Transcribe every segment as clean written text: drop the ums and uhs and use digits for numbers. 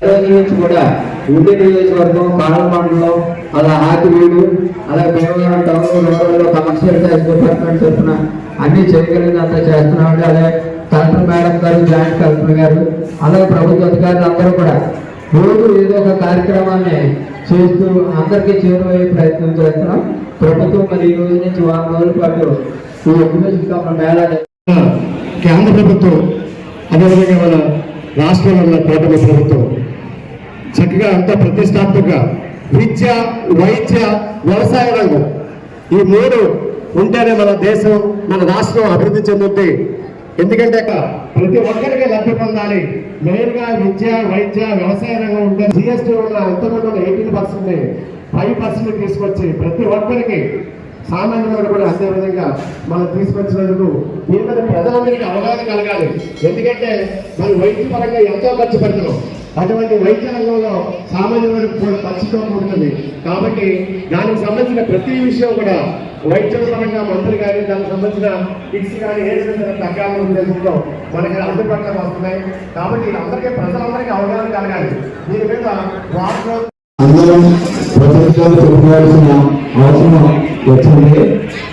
నుంచి కూడా ఉండి నియోజకవర్గం కాలమండలం అలా ఆకివీడు అలాగే భీమవరం టౌన్ రూరల్లో కమర్షియల్ ట్యాక్స్ డిపార్ట్మెంట్ తరఫున అన్ని చేయగలిగినంత చేస్తున్నామండి. అలాగే కలెక్టర్ మేడం గారు, జాయింట్ కలెక్టర్ గారు, అలాగే ప్రభుత్వ అధికారులు అందరూ కూడా రోజు ఏదో ఒక కార్యక్రమాన్ని చేస్తూ అందరికీ చేరువయ్యే ప్రయత్నం చేస్తున్నాం. ప్రభుత్వం మరి ఈ రోజు నుంచి 4 రోజుల పాటు ఈ ఎగ్జిబిషన్ కప్ మేళా కేంద్ర ప్రభుత్వం అదేవిధంగా మన రాష్ట్రంలో కూటమి ప్రభుత్వం చక్కగా అంత ప్రతిష్టాత్మక విద్య, వైద్య, వ్యవసాయ రంగం ఈ 3 ఉంటేనే మన దేశం, మన రాష్ట్రం అభివృద్ధి చెందుతుంది. ఎందుకంటే ప్రతి ఒక్కరికి లబ్ధి పొందాలి. మెయిన్గా విద్య, వైద్య, వ్యవసాయ రంగం ఉంటే జిఎస్టీ ఉన్న ఎంతమంది 18% 5% తీసుకొచ్చి ప్రతి ఒక్కరికి సామాన్యులు కూడా అదే విధంగా మనం తీసుకొచ్చినందుకు దీని మీద ప్రజలందరికీ అవగాహన కలగాలి. ఎందుకంటే మనం వైద్య పరంగా ఎంతో ఖర్చు పెడుతున్నాం. అటువంటి వైద్య రంగంలో సామాన్యులకు కూడా ఖర్చుతో ఉంటుంది. కాబట్టి దానికి సంబంధించిన ప్రతి విషయం కూడా వైద్య పరంగా మంత్రి కానీ దానికి సంబంధించిన కిట్స్ కానీ ఏ విధంగా తగ్గాలని ఉద్దేశంతో మనకి అందుబాటులో వస్తున్నాయి. కాబట్టి అందరికీ ప్రజలందరికీ అవగాహన కలగాలి. దీని మీద అందరం ప్రభుత్వాలు చెప్పుకోవాల్సిన అవసరం వచ్చింది.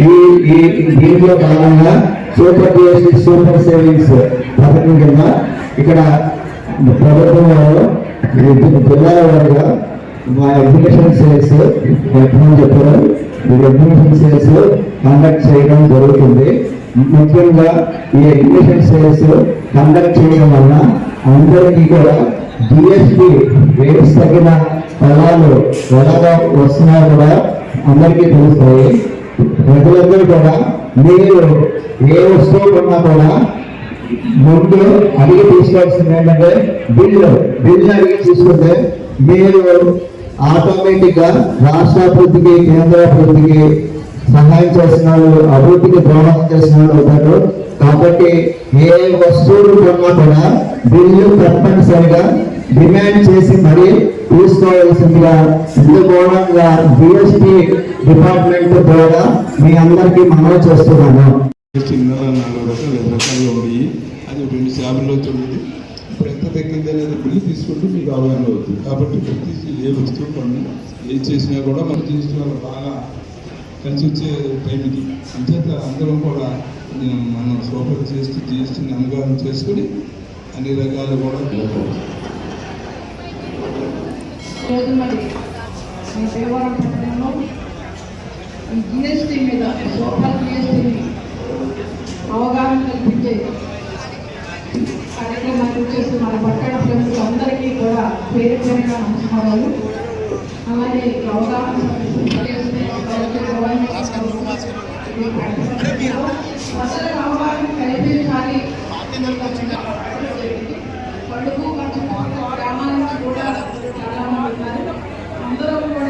ఈ దీంట్లో భాగంగా సూపర్ సేవింగ్స్ పథకం కింద ఇక్కడ ప్రభుత్వం వారు జిల్లాల వారుగా మా ఎడ్యుకేషన్ సేల్స్ ఎప్పుడు చెప్పారు, ఎడ్యుకేషన్ సేల్స్ కండక్ట్ చేయడం జరుగుతుంది. ముఖ్యంగా ఈ ఎడ్యుకేషన్ సేల్స్ కండక్ట్ చేయడం వల్ల అందరికీ కూడా జిఎస్టీ రేట్స్ తగిన ఫలాలు ఎలాగా వస్తున్నాయో కూడా అందరికీ తెలుస్తాయి. ప్రజలందరూ కూడా మీరు ఏ వస్తువు కొన్నా కూడా ముందు అడిగి తీసుకోవాల్సింది ఏంటంటే బిల్లు అడిగి తీసుకుంటే మీరు ఆటోమేటిక్ గా రాష్ట్రాభివృద్ధికి, కేంద్రాభివృద్ధికి సహాయం చేసిన వాళ్ళు, అభివృద్ధికి దోహదం చేసిన వాళ్ళు అవుతారు. కాబట్టి ఏ వస్తువులు కొన్నా కూడా బిల్లు తప్పనిసరిగా డిమాండ్ చేసి మరీ తీసుకోవాల్సిందిగా ఇందుకోవడంగా జిఎస్టీ డిపార్ట్మెంట్ ద్వారా మీ అందరికీ మనవి చేస్తున్నాను. 4 రకాలుగా ఉన్నాయి. అది 2 శాతంలో చూడండి. ఇప్పుడు ఎంత తగ్గింది అనేది బిల్లు తీసుకుంటూ మీకు అవగాహన అవుతుంది. కాబట్టి ప్రతి ఏ వస్తువు పన్ను ఏం చేసినా కూడా మన జిఎస్టీ వల్ల బాగా కలిసి వచ్చే టైం ఇది. అంచేత అందరం కూడా మనం సూపర్ చేస్తూ జిఎస్టీని అవగాహన చేసుకుని అన్ని రకాలు కూడా జిఎస్టీ మీద సూపర్ జిఎస్టీని అవగాహన కల్పించే కార్యక్రమాన్ని చేసి మన పట్టణ ప్రజలందరికీ కూడా పేరు పేరుగా నమస్కారాలు. అలాగే అవగాహన ప్రజలకు అవగాహన కల్పించాలి. పడుగు గ్రామాల నుంచి కూడా చాలా మంది ఉన్నారు. అందరూ కూడా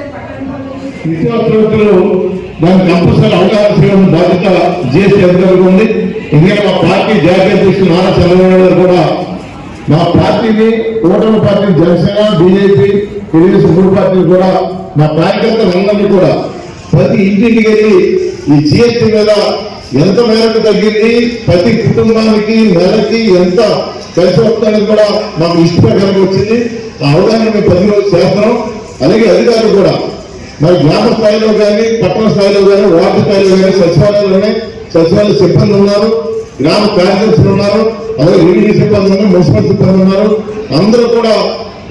నిత్యావసరాలు దాని కంపల్సరీ అవగాహన చేయడం బాధ్యత జిఎస్టీ అధికారులకు ఉంది. ఎందుకంటే మా పార్టీ జాతీయ అధ్యక్షులు నారా చంద్రబాబు గారు కూడా మా పార్టీని, కూటమి పార్టీ జనసేన, బీజేపీ, తెలుగుదేశం 3 పార్టీలు కూడా మా కార్యకర్తలందరినీ కూడా ప్రతి ఇంటికి వెళ్ళి ఈ జిఎస్టీ మీద ఎంత మేరకు తగ్గింది, ప్రతి కుటుంబానికి నెలకి ఎంత కలిసి వస్తానికి కూడా మాకు ఇష్ట ప్రకారం వచ్చింది. ఆ అవగాహన మేము 10 రోజులు చేస్తున్నాం. అలాగే అధికారులు కూడా మరి గ్రామ స్థాయిలో కానీ, పట్టణ స్థాయిలో కానీ, వార్డు స్థాయిలో కానీ, సచివాలయ సిబ్బంది ఉన్నారు, గ్రామ కార్యదర్శులు ఉన్నారు, అలాగే రెవెన్యూ సిబ్బంది ఉన్నారు, మున్సిపల్ సిబ్బంది ఉన్నారు. అందరూ కూడా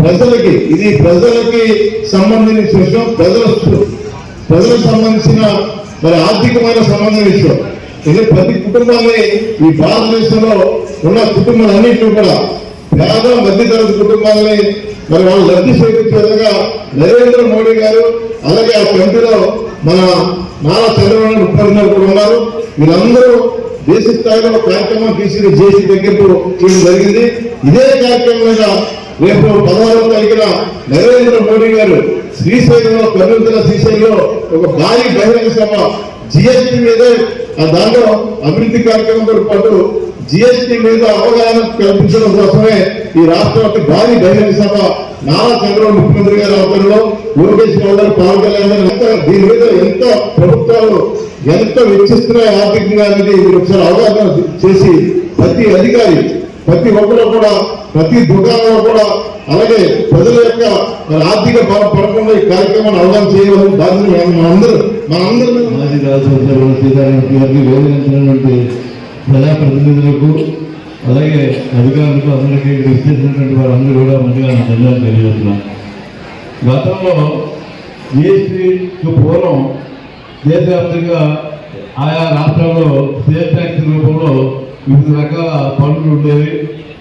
ప్రజలకి, ఇది ప్రజలకి సంబంధించిన విషయం, ప్రజలకు సంబంధించిన మరి ఆర్థికమైన సంబంధం విషయం. ఇది ప్రతి కుటుంబాన్ని, ఈ భారతదేశంలో ఉన్న కుటుంబాలన్నింటినీ కూడా పేద మధ్యతరగతి కుటుంబాలని మరి వాళ్ళు లబ్ధి చేకూర్చే విధంగా నరేంద్ర మోడీ గారు, అలాగే ఆ కమిటీలో మన నారా చంద్రబాబు ముఖ్యమంత్రి కూడా ఉన్నారు. వీళ్ళందరూ దేశ స్థాయిలో కార్యక్రమం తీసుకుని జేసీ తగ్గింపు చేయడం జరిగింది. ఇదే కార్యక్రమం మీద రేపు 16వ తారీఖున నరేంద్ర మోడీ గారు శ్రీశైలంలో, కర్నూలు జిల్లా శ్రీశైలంలో ఒక భారీ బహిరంగ సభ జిఎస్టీ మీదే, దాంట్లో అభివృద్ధి కార్యక్రమంతో పాటు జిఎస్టీ మీద అవగాహన కల్పించడం కోసమే ఈ రాష్ట్రం భారీ బహిరంగ సభ నారా చంద్రబాబు ముఖ్యమంత్రి గారి ఆధ్వర్యంలో లోకేష్ బాబు గారు పాల్గొనాలని, దీని మీద ఎంత ప్రభుత్వాలు ఎంత వెచ్చిస్తున్నాయి ఆర్థికంగా అనేది మీరు ఒకసారి అవగాహన చేసి ప్రతి అధికారి ప్రతి ఒక్కరు కూడా ప్రతి దుకాణంలో కూడా అలాగే ప్రజల యొక్క ఆర్థిక పడకుండా ఈ కార్యక్రమాన్ని అవగాహన చేయవలసిన బాధ్యత మనందరూ మాజీ రాష్ట్ర సీతారామన్ గారికి వేదించినటువంటి ప్రజాప్రతినిధులకు అలాగే అధికారులకు అందరికీ విచ్చేసినటువంటి వారందరూ కూడా మంచిగా ధన్యవాదాలు తెలియజేస్తున్నాం. గతంలో జిఎస్టీకి పూర్వం దేశవ్యాప్తంగా ఆయా రాష్ట్రాల్లో స్టేట్ ట్యాక్స్ రూపంలో వివిధ రకాల పన్నులు ఉండేవి.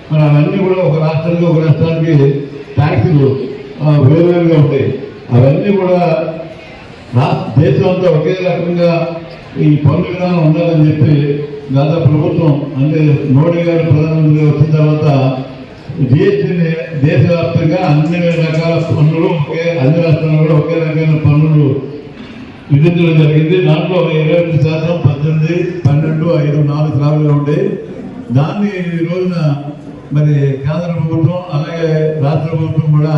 మరి అవన్నీ కూడా ఒక రాష్ట్రానికి ఒక రాష్ట్రానికి ట్యాక్సులు వేరువేరుగా ఉంటాయి. అవన్నీ కూడా దేశం అంతా ఒకే రకంగా ఈ పన్ను విధానం ఉండాలని చెప్పి గత ప్రభుత్వం అంటే మోడీ గారు ప్రధానమంత్రిగా వచ్చిన తర్వాత జిఎస్టీని దేశవ్యాప్తంగా అన్ని రకాల పన్నులు అన్ని రాష్ట్రాల్లో కూడా ఒకే రకమైన పన్నులు విధించడం జరిగింది. దాంట్లో 22% 18, 12, 5, 4 స్లాబులుగా ఉండేవి. దాన్ని ఈ రోజున మరి కేంద్ర ప్రభుత్వం అలాగే రాష్ట్ర ప్రభుత్వం కూడా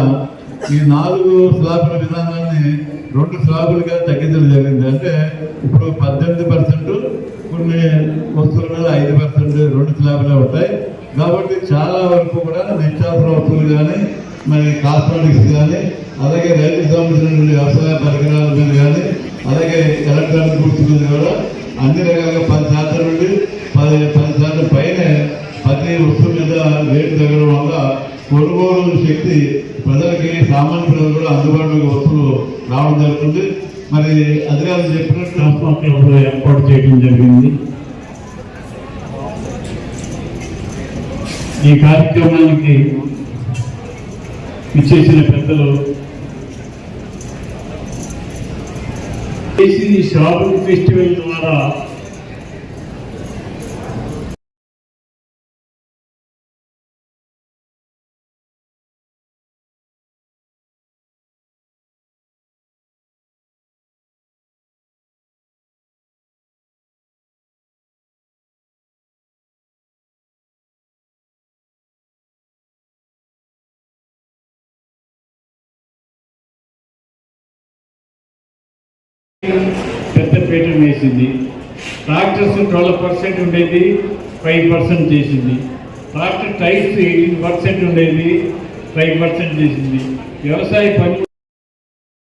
ఈ 4 స్లాబుల విధానాన్ని 2 స్లాబులుగా తగ్గించడం జరిగింది. అంటే ఇప్పుడు 18%, కొన్ని వస్తువుల మీద 5% 2 స్లాబులే ఉంటాయి. కాబట్టి చాలా వరకు కూడా నిత్యావసర వస్తువులు కానీ మరి కాస్మెటిక్స్ కానీ అలాగే రైతుకు సంబంధించిన వ్యవసాయ పరికరాల మీద కానీ అలాగే ఎలక్ట్రానిక్ గుడ్స్ మీద కూడా అన్ని రకాలుగా 10% నుండి 10% పైన ప్రతి వస్తువు మీద రేటు తగ్గడం వల్ల కొనుగోలు శక్తి ప్రజలకి సామాన్య ప్రజలు కూడా అందుబాటులోకి వస్తువులు రావడం జరుగుతుంది. మరి అధికారులు చెప్పినట్టు ట్రాన్స్పోర్ట్ ఏర్పాటు చేయడం జరిగింది. ఈ కార్యక్రమానికి ఇచ్చేసిన పెద్దలు షాపింగ్ ఫెస్టివల్ ద్వారా పెద్ద పీఠం వేసింది. ట్రాక్టర్స్ 12% ఉండేది 5% చేసింది. ట్రాక్టర్ టైర్స్ 18% ఉండేది 5% చేసింది. వ్యవసాయ పని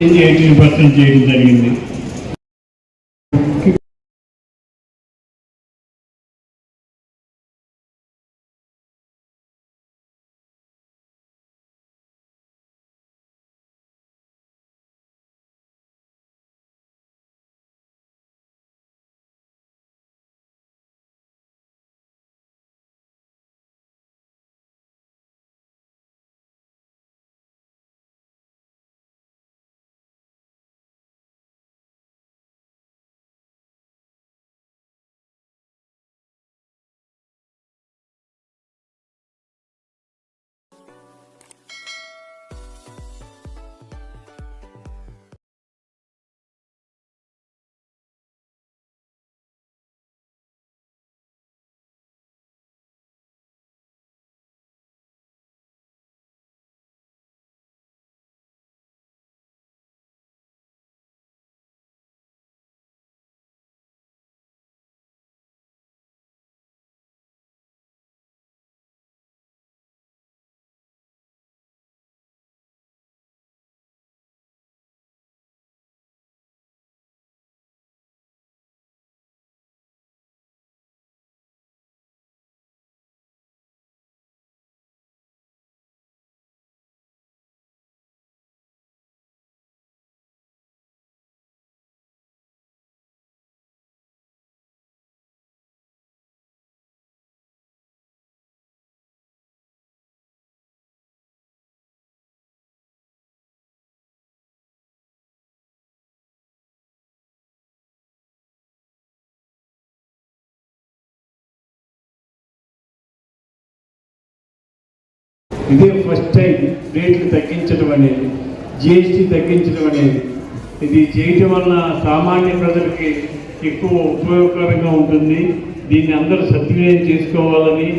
18% చేయడం జరిగింది. ఇదే ఫస్ట్ టైం రేట్లు తగ్గించడం అనేది, జిఎస్టీ తగ్గించడం అనేది. ఇది చేయటం వలన సామాన్య ప్రజలకి ఎక్కువ ఉపయోగకరంగా ఉంటుంది. దీన్ని అందరూ సద్వినియోగం చేసుకోవాలని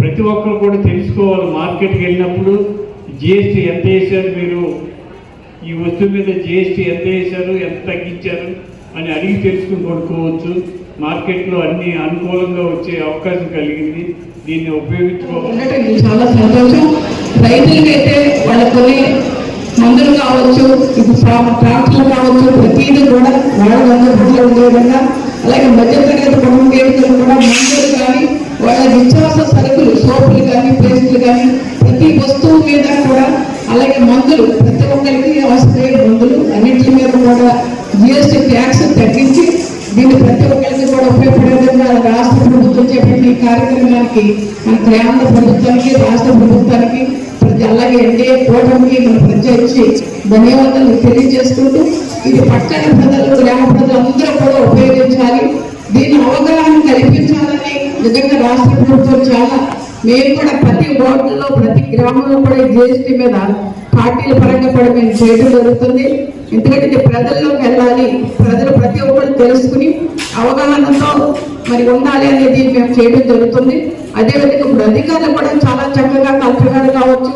ప్రతి ఒక్కరు కూడా తెలుసుకోవాలి. మార్కెట్కి వెళ్ళినప్పుడు జిఎస్టీ ఎంత వేశారు, మీరు ఈ వస్తువు మీద జిఎస్టీ ఎంత వేశారు, ఎంత తగ్గించారు అని అడిగి తెలుసుకుని కొనుక్కోవచ్చు. మార్కెట్లో అన్ని అనుకూలంగా వచ్చే అవకాశం కలిగింది. దీన్ని ఉపయోగించుకోవాలి. ఉండటం ఇది చాలా సంతోషం. రైతులకైతే వాళ్ళ కొన్ని మందులు కావచ్చు, ఇది ట్రాక్టర్లు కావచ్చు, ప్రతిదీ కూడా వాళ్ళ అందుబాటులో ఉండే విధంగా, అలాగే మధ్యతరగతి కుటుంబీకులు కూడా మందులు కానీ వాళ్ళ నిత్యావసర సరుకులు, సోపులు కానీ, పేస్టులు కానీ, ప్రతి వస్తువు మీద కూడా, అలాగే మందులు ప్రతి ఒక్కరికి అవసరమైన మందులు అన్నింటి మీద కూడా జిఎస్టీ ట్యాక్స్ తగ్గించి దీన్ని ప్రతి ఒక్కరికి కూడా ఉపయోగపడే విధంగా రాష్ట్ర ప్రభుత్వం చేపట్టిన ఈ కార్యక్రమానికి మన కేంద్ర ప్రభుత్వానికి, రాష్ట్ర ప్రభుత్వానికి, అలాగే ఎన్డీఏ కూటమికి మన ప్రత్యేకించి ధన్యవాదాలు తెలియజేసుకుంటూ, ఇది పట్టణ ప్రజలు, గ్రామ ప్రజలు అందరూ కూడా ఉపయోగించాలి, దీన్ని అవగాహన కల్పించాలని నిజంగా రాష్ట్ర ప్రభుత్వం చాలా, మేము కూడా ప్రతి వార్డులో, ప్రతి గ్రామంలో కూడా జిఎస్టీ మీద పార్టీల పరంగా కూడా మేము చేయడం జరుగుతుంది. ఎందుకంటే ఇది ప్రజల్లోకి వెళ్ళాలి, ప్రజలు ప్రతి ఒక్కరు తెలుసుకుని అవగాహనతో మరి ఉండాలి అనేది మేము చేయడం జరుగుతుంది. అదేవిధంగా ఇప్పుడు అధికారులు కూడా చాలా చక్కగా, కలెక్టర్ గారు కావచ్చు,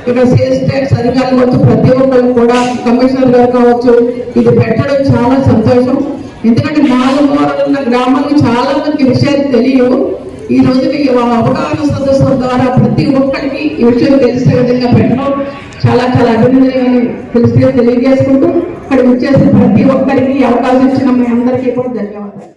ఇక్కడ సేల్స్ ట్యాక్స్ అధికారులు కావచ్చు, ప్రతి ఒక్కరు కూడా, కమిషనర్ గారు కావచ్చు, ఇది పెట్టడం చాలా సంతోషం. ఎందుకంటే 4 మూలలు ఉన్న గ్రామాలకు చాలా మంది విషయాలు తెలియవు. ఈ రోజు అవగాహన సదస్సుల ద్వారా ప్రతి ఒక్కరికి ఈ విషయం తెలిసే విధంగా పెట్టడం చాలా చాలా అభినందనీయమని తెలియజేసుకుంటూ, ఇక్కడ వచ్చేసి ప్రతి ఒక్కరికి అవకాశం ఇచ్చిన మీ అందరికీ కూడా ధన్యవాదాలు.